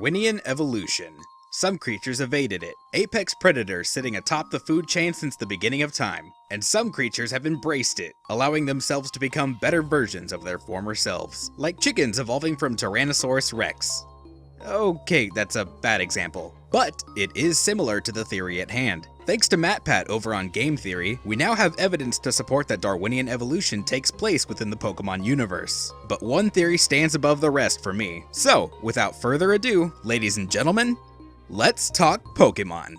Darwinian evolution. Some creatures evaded it, apex predators sitting atop the food chain since the beginning of time, and some creatures have embraced it, allowing themselves to become better versions of their former selves, like chickens evolving from Tyrannosaurus rex. Okay, that's a bad example, but it is similar to the theory at hand. Thanks to MatPat over on Game Theory, we now have evidence to support that Darwinian evolution takes place within the Pokemon universe. But one theory stands above the rest for me. So, without further ado, ladies and gentlemen, let's talk Pokemon.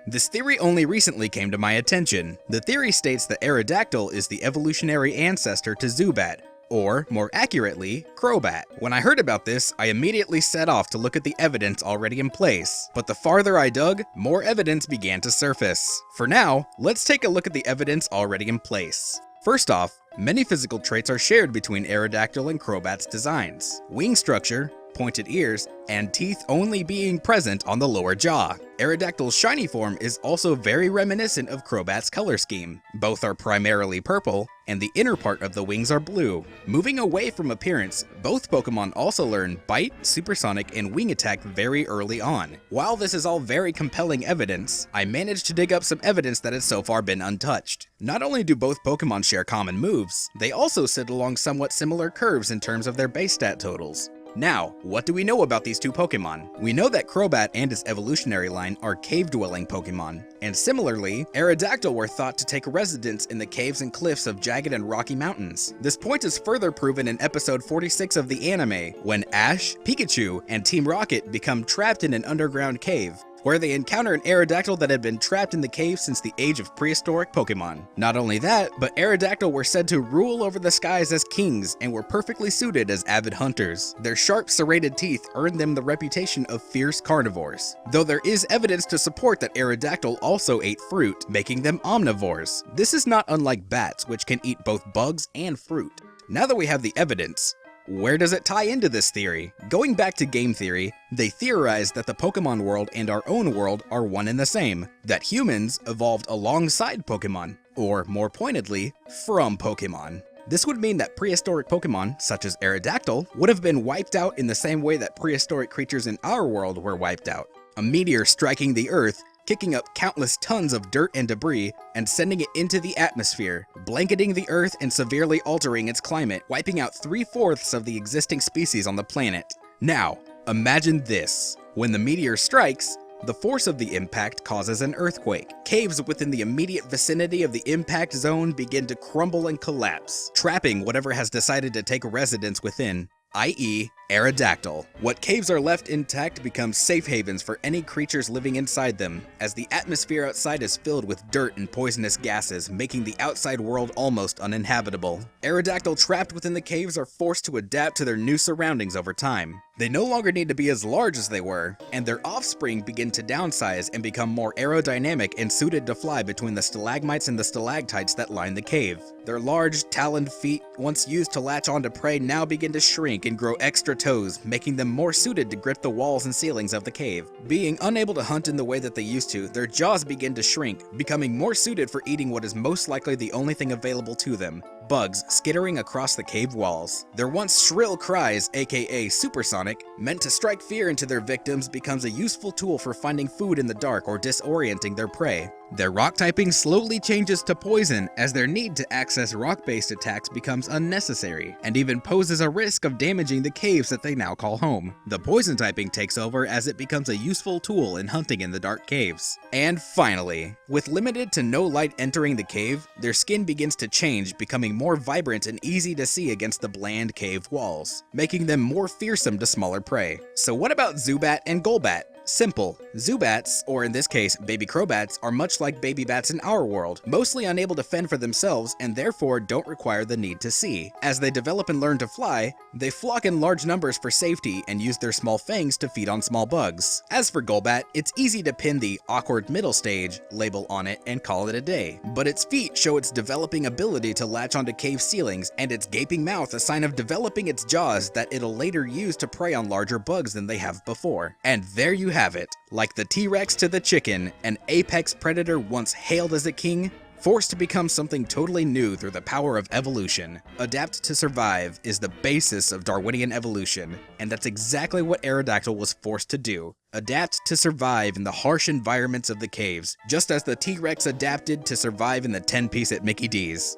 This theory only recently came to my attention. The theory states that Aerodactyl is the evolutionary ancestor to Zubat, or, more accurately, Crobat. When I heard about this, I immediately set off to look at the evidence already in place, but the farther I dug, more evidence began to surface. For now, let's take a look at the evidence already in place. First off, many physical traits are shared between Aerodactyl and Crobat's designs. Wing structure, pointed ears, and teeth only being present on the lower jaw. Aerodactyl's shiny form is also very reminiscent of Crobat's color scheme. Both are primarily purple, and the inner part of the wings are blue. Moving away from appearance, both Pokemon also learn Bite, Supersonic, and Wing Attack very early on. While this is all very compelling evidence, I managed to dig up some evidence that has so far been untouched. Not only do both Pokemon share common moves, they also sit along somewhat similar curves in terms of their base stat totals. Now, what do we know about these two Pokemon? We know that Crobat and his evolutionary line are cave-dwelling Pokemon, and similarly, Aerodactyl were thought to take residence in the caves and cliffs of jagged and rocky mountains. This point is further proven in episode 46 of the anime, when Ash, Pikachu, and Team Rocket become trapped in an underground cave, where they encounter an Aerodactyl that had been trapped in the cave since the age of prehistoric Pokemon. Not only that, but Aerodactyl were said to rule over the skies as kings and were perfectly suited as avid hunters. Their sharp, serrated teeth earned them the reputation of fierce carnivores, though there is evidence to support that Aerodactyl also ate fruit, making them omnivores. This is not unlike bats, which can eat both bugs and fruit. Now that we have the evidence, where does it tie into this theory? Going back to game theory, they theorized that the Pokemon world and our own world are one and the same, that humans evolved alongside Pokemon, or more pointedly, from Pokemon. This would mean that prehistoric Pokemon, such as Aerodactyl, would have been wiped out in the same way that prehistoric creatures in our world were wiped out. A meteor striking the Earth, kicking up countless tons of dirt and debris, and sending it into the atmosphere, blanketing the Earth and severely altering its climate, wiping out 3/4 of the existing species on the planet. Now, imagine this. When the meteor strikes, the force of the impact causes an earthquake. Caves within the immediate vicinity of the impact zone begin to crumble and collapse, trapping whatever has decided to take residence within, i.e., Aerodactyl. What caves are left intact become safe havens for any creatures living inside them, as the atmosphere outside is filled with dirt and poisonous gases, making the outside world almost uninhabitable. Aerodactyl trapped within the caves are forced to adapt to their new surroundings over time. They no longer need to be as large as they were, and their offspring begin to downsize and become more aerodynamic and suited to fly between the stalagmites and the stalactites that line the cave. Their large, taloned feet, once used to latch onto prey, now begin to shrink and grow extra toes, making them more suited to grip the walls and ceilings of the cave. Being unable to hunt in the way that they used to, their jaws begin to shrink, becoming more suited for eating what is most likely the only thing available to them: bugs skittering across the cave walls. Their once shrill cries, aka supersonic, meant to strike fear into their victims, becomes a useful tool for finding food in the dark or disorienting their prey. Their rock typing slowly changes to poison as their need to access rock-based attacks becomes unnecessary, and even poses a risk of damaging the caves that they now call home. The poison typing takes over as it becomes a useful tool in hunting in the dark caves. And finally, with limited to no light entering the cave, their skin begins to change, becoming more vibrant and easy to see against the bland cave walls, making them more fearsome to smaller prey. So what about Zubat and Golbat? Simple. Zubats, or in this case, baby Crobats, are much like baby bats in our world, mostly unable to fend for themselves and therefore don't require the need to see. As they develop and learn to fly, they flock in large numbers for safety and use their small fangs to feed on small bugs. As for Golbat, it's easy to pin the awkward middle stage label on it and call it a day, but its feet show its developing ability to latch onto cave ceilings, and its gaping mouth a sign of developing its jaws that it'll later use to prey on larger bugs than they have before. And there you have it. Like the T-Rex to the chicken, an apex predator once hailed as a king, Forced to become something totally new through the power of evolution. Adapt to survive is the basis of Darwinian evolution, and that's exactly what Aerodactyl was forced to do. Adapt to survive in the harsh environments of the caves, just as the T-Rex adapted to survive in the 10-piece at Mickey D's.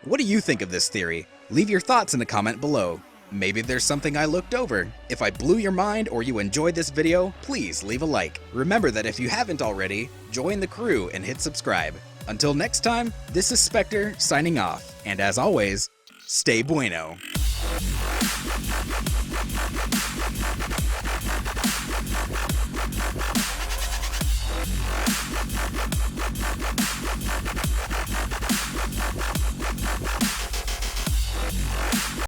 What do you think of this theory? Leave your thoughts in the comment below. Maybe there's something I looked over. If I blew your mind or you enjoyed this video, please leave a like. Remember that if you haven't already, join the crew and hit subscribe. Until next time, this is Speqtor signing off, and as always, stay bueno.